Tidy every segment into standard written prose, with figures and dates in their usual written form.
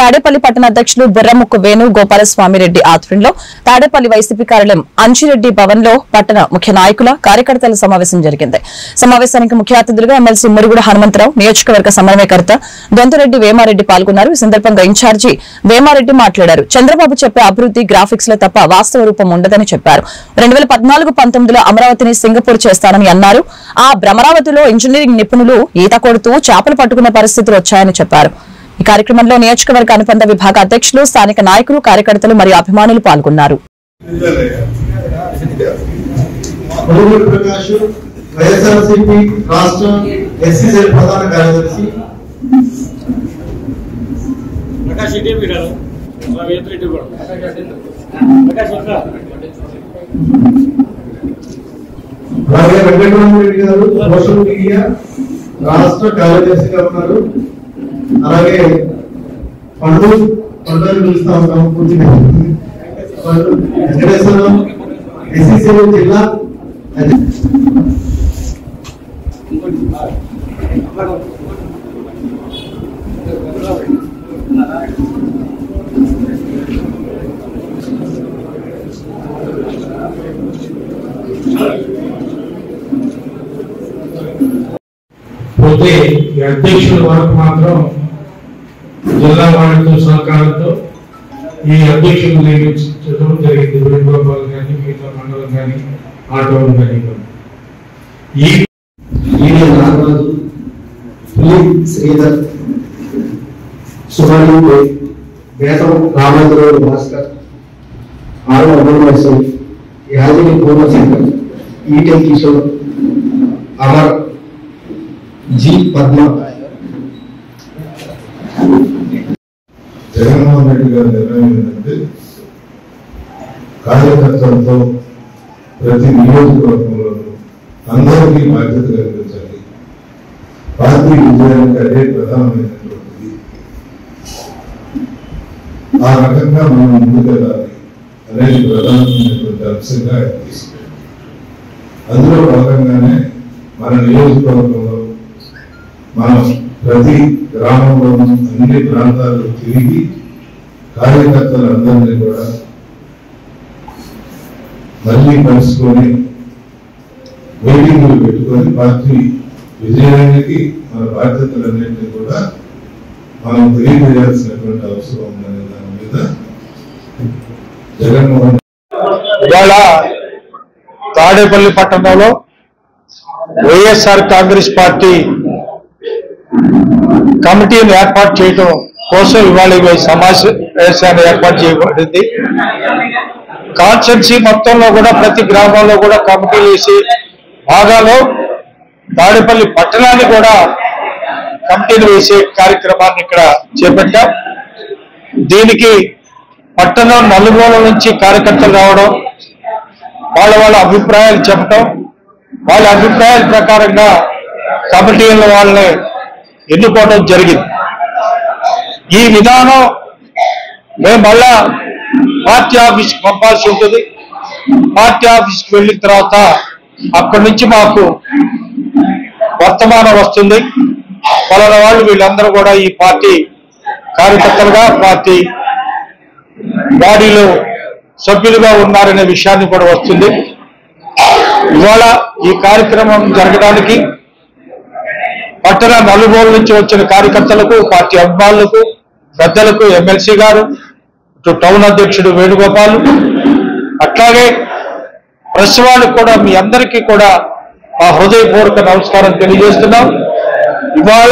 తాడేపల్లి పట్టణ అధ్యక్షులు బుర్రముక్కు వేణు గోపాలస్వామిరెడ్డి ఆధ్వర్యంలో తాడేపల్లి వైసీపీ కార్యాలయం అంచిరెడ్డి భవన్ లో పట్టణ ముఖ్య నాయకుల కార్యకర్తల సమావేశం జరిగింది. సమావేశానికి ముఖ్య అతిథులుగా ఎమ్మెల్సీ మురుగుడు హనుమంతరావు, నియోజకవర్గ సమన్వయకర్త దొంతురెడ్డి వేమారెడ్డి పాల్గొన్నారు. ఈ సందర్భంగా ఇన్ఛార్జి వేమారెడ్డి మాట్లాడారు. చంద్రబాబు చెప్పే అభివృద్ధి గ్రాఫిక్స్ లో తప్ప వాస్తవ రూపం ఉండదని చెప్పారు. 2014-19లో అమరావతిని సింగపూర్ చేస్తానని అన్నారు. ఆ భ్రమరావతిలో ఇంజనీరింగ్ నిపుణులు ఈత కొడుతూ చేపలు పట్టుకునే పరిస్థితులు వచ్చాయని చెప్పారు. ఈ కార్యక్రమంలో నియోజకవర్గ అనుబంధ విభాగ అధ్యక్షులు, స్థానిక నాయకులు, కార్యకర్తలు మరియు అభిమానులు పాల్గొన్నారు. రాష్ట్ర కార్యదర్శిగా ఉన్నారు. అలాగే పండు పిలుస్తా ఉంటాం. వెంకటేశ్వరం ఎస్సీసీ జిల్లా పోతే ఈ అధ్యక్షుల వరకు మాత్రం జిల్లా వారితో సహకారంతో ఈ అధ్యక్షులు నియమించడం జరిగింది. వేణుగోపాల్ కానీ, మిగతా మండలం కానీ, ఆటోలు కానీ. నాగరాజు, శ్రీధర్, సుమణి, వేతం రామేంద్రరావు, భాస్కర్, ఆరు అమర్వాసం, యాదగిరి పూర్ణశంకర్, ఈటె కిషోర్, అమర్, జి పద్మ. జగన్మోహన్ రెడ్డి గారి నిర్ణయం ఏంటంటే కార్యకర్తలతో ప్రతి నియోజకవర్గంలో అందరికీ బాధ్యత కల్పించాలి. పార్టీ విజయానికి అదే ప్రధానమైనటువంటిది. ఆ రకంగా మనం ముందుకెళ్ళాలి అనేది ప్రధానమైనటువంటి అంశంగా తీసుకుంటాం. అందులో భాగంగానే మన నియోజకవర్గంలో మనం ప్రతి గ్రామంలోనూ అన్ని ప్రాంతాల్లో తిరిగి కార్యకర్తలందరినీ కూడా మళ్ళీ కలుసుకొని మీటింగులు పెట్టుకొని పార్టీ విజయానికి మన బాధ్యతలన్నింటినీ కూడా మనం తెలియజేయాల్సినటువంటి అవసరం ఉందనే దాని మీద జగన్మోహన్ ఇవాళ తాడేపల్లి పట్టణంలో వైఎస్ఆర్ కాంగ్రెస్ పార్టీ కమిటీని ఏర్పాటు చేయడం కోసం ఇవాళ సమావేశాన్ని ఏర్పాటు చేయబడింది. కాన్స్టిట్యున్సీ మొత్తంలో కూడా ప్రతి గ్రామంలో కూడా కమిటీలు వేసి భాగాలో తాడేపల్లి పట్టణాన్ని కూడా కమిటీలు వేసే కార్యక్రమాన్ని ఇక్కడ చేపట్టాం. దీనికి పట్టణం నలుమూలల నుంచి కార్యకర్తలు రావడం, వాళ్ళ అభిప్రాయాలు చెప్పడం, వాళ్ళ అభిప్రాయాల ప్రకారంగా కమిటీల వాళ్ళని ఎన్నుకోవడం జరిగింది. ఈ విధానం మేము మళ్ళా పార్టీ ఆఫీస్కి పంపాల్సి ఉంటుంది. పార్టీ ఆఫీస్కి వెళ్ళిన తర్వాత అక్కడి నుంచి మాకు వర్తమానం వస్తుంది. పలానా వాళ్ళు వీళ్ళందరూ కూడా ఈ పార్టీ కార్యకర్తలుగా పార్టీ బాడీలో సభ్యులుగా ఉన్నారనే విషయాన్ని కూడా వస్తుంది. ఇవాళ ఈ కార్యక్రమం జరగడానికి పట్టణ నలుమూల నుంచి వచ్చిన కార్యకర్తలకు, పార్టీ అభిమానులకు, పెద్దలకు, ఎమ్మెల్సీ గారు, టౌన్ అధ్యక్షుడు వేణుగోపాల్, అట్లాగే ప్రెస్ వాళ్ళకు కూడా మీ అందరికీ కూడా ఆ హృదయపూర్వక నమస్కారం తెలియజేస్తున్నాం. ఇవాళ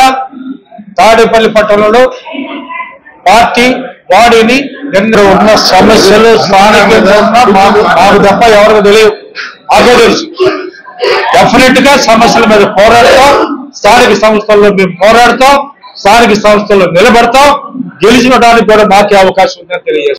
తాడేపల్లి పట్టణంలో పార్టీ బాడీని ఎన్నో ఉన్న సమస్యలు స్థానికంగా మాకు తప్ప ఎవరికి తెలియదు. మాకే తెలుసు. డెఫినెట్ గా సమస్యల మీద పోరాడతాం. స్థానిక సంస్థల్లో మేము పోరాడతాం. స్థానిక సంస్థల్లో నిలబడతాం. గెలిచినడానికి కూడా మాకే అవకాశం ఉందని తెలియజేస్తాం.